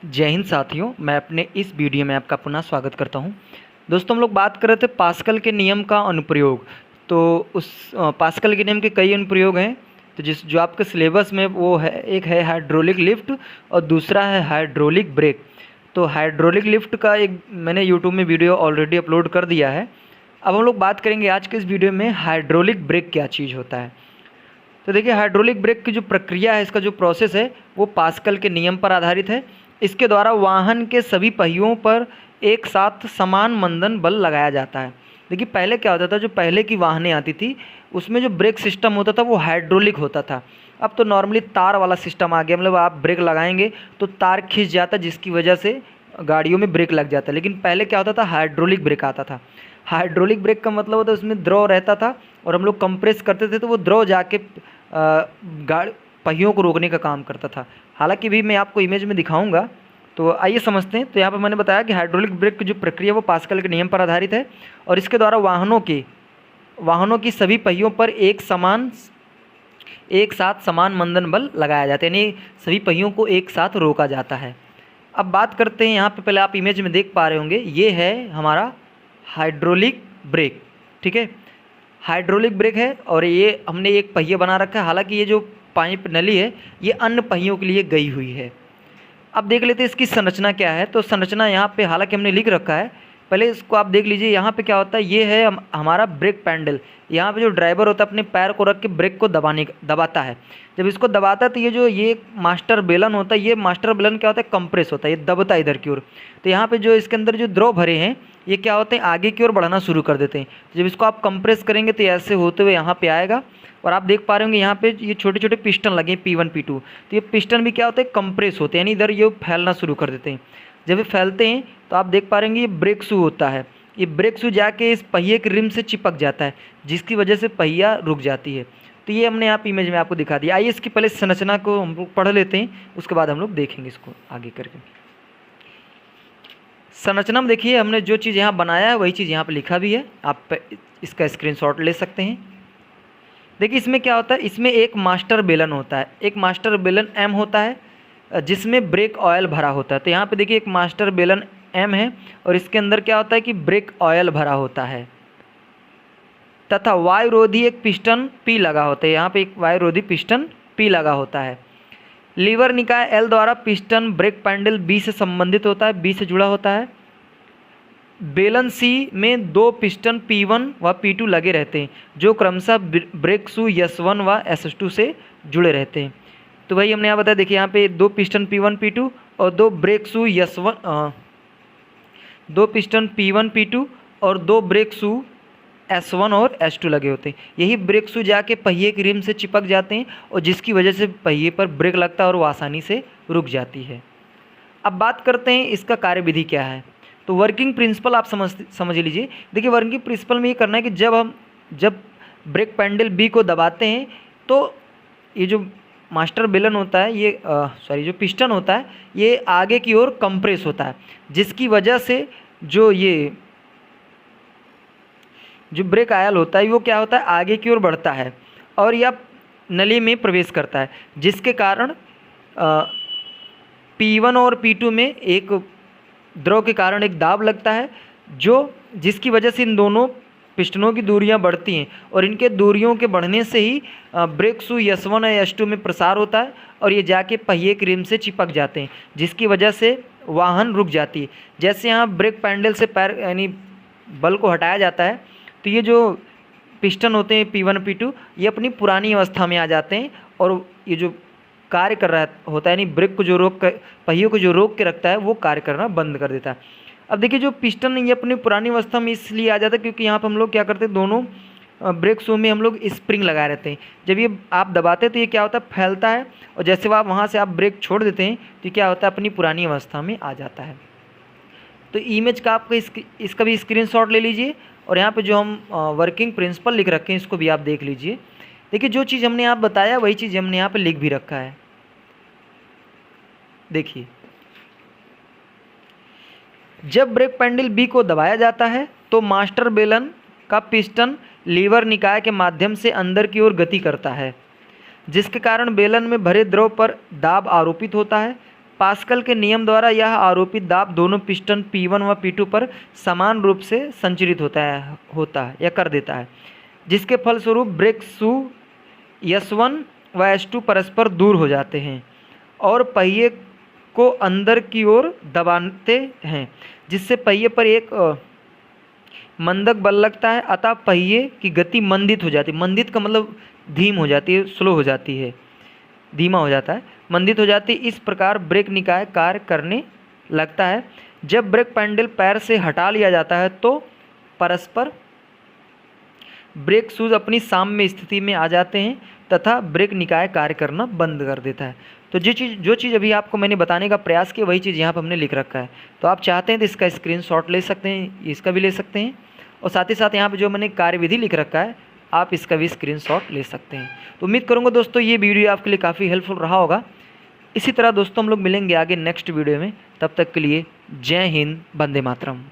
जय हिंद साथियों, मैं अपने इस वीडियो में आपका पुनः स्वागत करता हूं। दोस्तों, हम लोग बात कर रहे थे पास्कल के नियम का अनुप्रयोग। तो उस पास्कल के नियम के कई अनुप्रयोग हैं। तो जो आपके सिलेबस में वो है, एक है हाइड्रोलिक लिफ्ट और दूसरा है हाइड्रोलिक ब्रेक। तो हाइड्रोलिक लिफ्ट का एक मैंने यूट्यूब में वीडियो ऑलरेडी अपलोड कर दिया है। अब हम लोग बात करेंगे आज के इस वीडियो में हाइड्रोलिक ब्रेक क्या चीज़ होता है। तो देखिए, हाइड्रोलिक ब्रेक की जो प्रक्रिया है, इसका जो प्रोसेस है वो पास्कल के नियम पर आधारित है। इसके द्वारा वाहन के सभी पहियों पर एक साथ समान मंदन बल लगाया जाता है। देखिए, पहले क्या होता था, जो पहले की वाहनें आती थी उसमें जो ब्रेक सिस्टम होता था वो हाइड्रोलिक होता था। अब तो नॉर्मली तार वाला सिस्टम आ गया, मतलब आप ब्रेक लगाएंगे तो तार खींच जाता, जिसकी वजह से गाड़ियों में ब्रेक लग जाता है। लेकिन पहले क्या होता था, हाइड्रोलिक ब्रेक आता था। हाइड्रोलिक ब्रेक का मतलब होता है उसमें द्रव रहता था और हम लोग कंप्रेस करते थे तो वो द्रव जाके गाड़ी पहियों को रोकने का काम करता था। हालांकि भी मैं आपको इमेज में दिखाऊंगा, तो आइए समझते हैं। तो यहाँ पर मैंने बताया कि हाइड्रोलिक ब्रेक की जो प्रक्रिया वो पास्कल के नियम पर आधारित है और इसके द्वारा वाहनों की सभी पहियों पर एक साथ समान मंदन बल लगाया जाता है, यानी सभी पहियों को एक साथ रोका जाता है। अब बात करते हैं, यहाँ पे पहले आप इमेज में देख पा रहे होंगे, ये है हमारा हाइड्रोलिक ब्रेक। ठीक है, हाइड्रोलिक ब्रेक है और ये हमने एक पहिया बना रखा है। हालांकि ये जो पाइप नली है ये अन्य पहियों के लिए गई हुई है। अब देख लेते हैं इसकी संरचना क्या है। तो संरचना यहाँ पे हालांकि हमने लिख रखा है, पहले इसको आप देख लीजिए। यहाँ पे क्या होता है, ये है हमारा ब्रेक पैडल। यहाँ पे जो ड्राइवर होता है अपने पैर को रख के ब्रेक को दबाता है। जब इसको दबाता है तो ये मास्टर बेलन होता है, ये मास्टर बेलन क्या होता है, कंप्रेस होता है, ये दबता है इधर की ओर। तो यहाँ पे जो इसके अंदर जो द्रव भरे हैं ये क्या होते हैं, आगे की ओर बढ़ना शुरू कर देते हैं। जब इसको आप कंप्रेस करेंगे तो ऐसे होते हुए यहाँ पे आएगा और आप देख पा रहे होंगे यहाँ पे ये छोटे छोटे पिस्टन लगे हैं, P1 P2। तो ये पिस्टन भी क्या होते हैं, कंप्रेस होते हैं, यानी इधर ये फैलना शुरू कर देते हैं। जब ये फैलते हैं तो आप देख पा रहे होंगे ये ब्रेक शू होता है। ये ब्रेक शू जाके इस पहिए के रिम से चिपक जाता है, जिसकी वजह से पहिया रुक जाती है। तो ये हमने यहाँ इमेज में आपको दिखा दिया। आइए इसकी पहले संरचना को हम लोग पढ़ लेते हैं, उसके बाद हम लोग देखेंगे इसको आगे करके। संरचना में देखिए, हमने जो चीज़ यहाँ बनाया है वही चीज़ यहाँ पे लिखा भी है, आप इसका स्क्रीनशॉट ले सकते हैं। देखिए इसमें क्या होता है, इसमें एक मास्टर बेलन होता है, एक मास्टर बेलन M होता है जिसमें ब्रेक ऑयल भरा होता है। तो यहाँ पे देखिए एक मास्टर बेलन M है और इसके अंदर क्या होता है कि ब्रेक ऑयल भरा होता है तथा वायुरोधी एक पिस्टन P लगा होता है। यहाँ पे एक वायुरोधी पिस्टन P लगा होता है। लीवर निकाय L द्वारा पिस्टन ब्रेक पैडल B से संबंधित होता है, B से जुड़ा होता है। बेलन C में दो पिस्टन P1 व P2 लगे रहते हैं, जो क्रमशः ब्रेक शू S1 व S2 से जुड़े रहते हैं। तो भाई हमने यहाँ बताया, देखिए यहाँ पे दो पिस्टन P1 P2 और दो ब्रेक शू दो पिस्टन P1 P2 और दो ब्रेक शू S1 और S2 लगे होते हैं। यही ब्रेक शू जाके पहिए की रिम से चिपक जाते हैं और जिसकी वजह से पहिए पर ब्रेक लगता है और वो आसानी से रुक जाती है। अब बात करते हैं इसका कार्यविधि क्या है। तो वर्किंग प्रिंसिपल आप समझ लीजिए। देखिए, वर्किंग प्रिंसिपल में ये करना है कि जब ब्रेक पैडल B को दबाते हैं तो ये जो मास्टर बेलन होता है, ये जो पिस्टन होता है ये आगे की ओर कंप्रेस होता है, जिसकी वजह से जो ब्रेक आयल होता है वो क्या होता है, आगे की ओर बढ़ता है और यह नली में प्रवेश करता है, जिसके कारण P1 और P2 में एक द्रव के कारण एक दाब लगता है, जिसकी वजह से इन दोनों पिस्टनों की दूरियां बढ़ती हैं और इनके दूरियों के बढ़ने से ही ब्रेक शू S1 या S2 में प्रसार होता है और ये जाके पहिए की रिम से चिपक जाते हैं, जिसकी वजह से वाहन रुक जाती है। जैसे यहाँ ब्रेक पैडल से पैर यानी बल को हटाया जाता है तो ये जो पिस्टन होते हैं P1 P2 ये अपनी पुरानी अवस्था में आ जाते हैं और ये जो कार्य कर रहा होता है, यानी ब्रेक को पहियों को जो रोक के रखता है वो कार्य करना बंद कर देता है। अब देखिए, जो पिस्टन ये अपनी पुरानी अवस्था में इसलिए आ जाता है क्योंकि यहाँ पर हम लोग क्या करते हैं, दोनों ब्रेक शू में हम लोग स्प्रिंग लगाए रहते हैं। जब ये आप दबाते हैं तो ये क्या होता है, फैलता है और जैसे आप वहाँ से आप ब्रेक छोड़ देते हैं तो ये क्या होता है, अपनी पुरानी अवस्था में आ जाता है। तो इमेज का आपको इसका भी स्क्रीनशॉट ले लीजिए और यहाँ पे जो हम वर्किंग प्रिंसिपल लिख रखे हैं इसको भी आप देख लीजिए। देखिए, जो चीज़ हमने यहाँ बताया वही चीज़ हमने यहाँ पे लिख भी रखा है। देखिए, जब ब्रेक पैडल B को दबाया जाता है तो मास्टर बेलन का पिस्टन लीवर निकाय के माध्यम से अंदर की ओर गति करता है, जिसके कारण बेलन में भरे द्रव पर दाब आरोपित होता है पास्कल के नियम द्वारा यह आरोपित दाब दोनों पिस्टन P1 व P2 पर समान रूप से संचरित होता है या कर देता है, जिसके फलस्वरूप ब्रेक शू S1 व S2 परस्पर दूर हो जाते हैं और पहिए को अंदर की ओर दबाते हैं, जिससे पहिए पर एक मंदक बल लगता है, अतः पहिए की गति मंदित हो जाती है। मंदित का मतलब धीम हो जाती है, स्लो हो जाती है, धीमा हो जाता है, मंदित हो जाती है। इस प्रकार ब्रेक निकाय कार्य करने लगता है। जब ब्रेक पैडल पैर से हटा लिया जाता है तो परस्पर ब्रेक शूज अपनी साम्य स्थिति में आ जाते हैं तथा ब्रेक निकाय कार्य करना बंद कर देता है। तो जो चीज़ अभी आपको मैंने बताने का प्रयास किया वही चीज़ यहाँ पर हमने लिख रखा है। तो आप चाहते हैं तो इसका स्क्रीनशॉट ले सकते हैं, इसका भी ले सकते हैं, और साथ ही साथ यहाँ पे जो मैंने कार्यविधि लिख रखा है आप इसका भी स्क्रीनशॉट ले सकते हैं। तो उम्मीद करूँगा दोस्तों ये वीडियो आपके लिए काफ़ी हेल्पफुल रहा होगा। इसी तरह दोस्तों हम लोग मिलेंगे आगे नेक्स्ट वीडियो में, तब तक के लिए जय हिंद, वंदे मातरम।